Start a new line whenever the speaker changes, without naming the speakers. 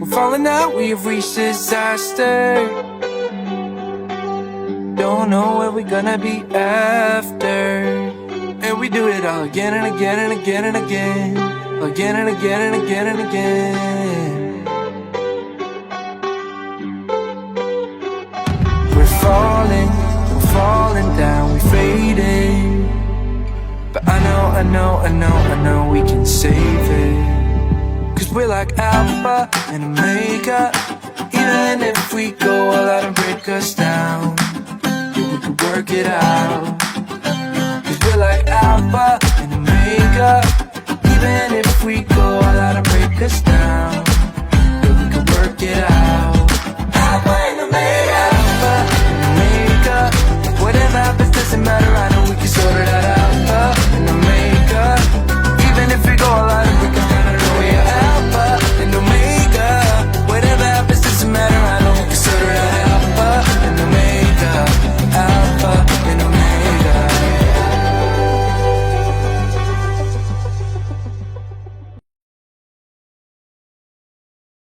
We're falling out, we have reached disaster. Don't know where we're gonna be after. And we do it all again and again and again and again. Again and again and again and again. We're falling down, we fading. But I know we can save it. Cause we're like alpha and omega. Even if we go all out and break us down, we can work it out. Cause we're like alpha and omega. Even if we go all out and break us down,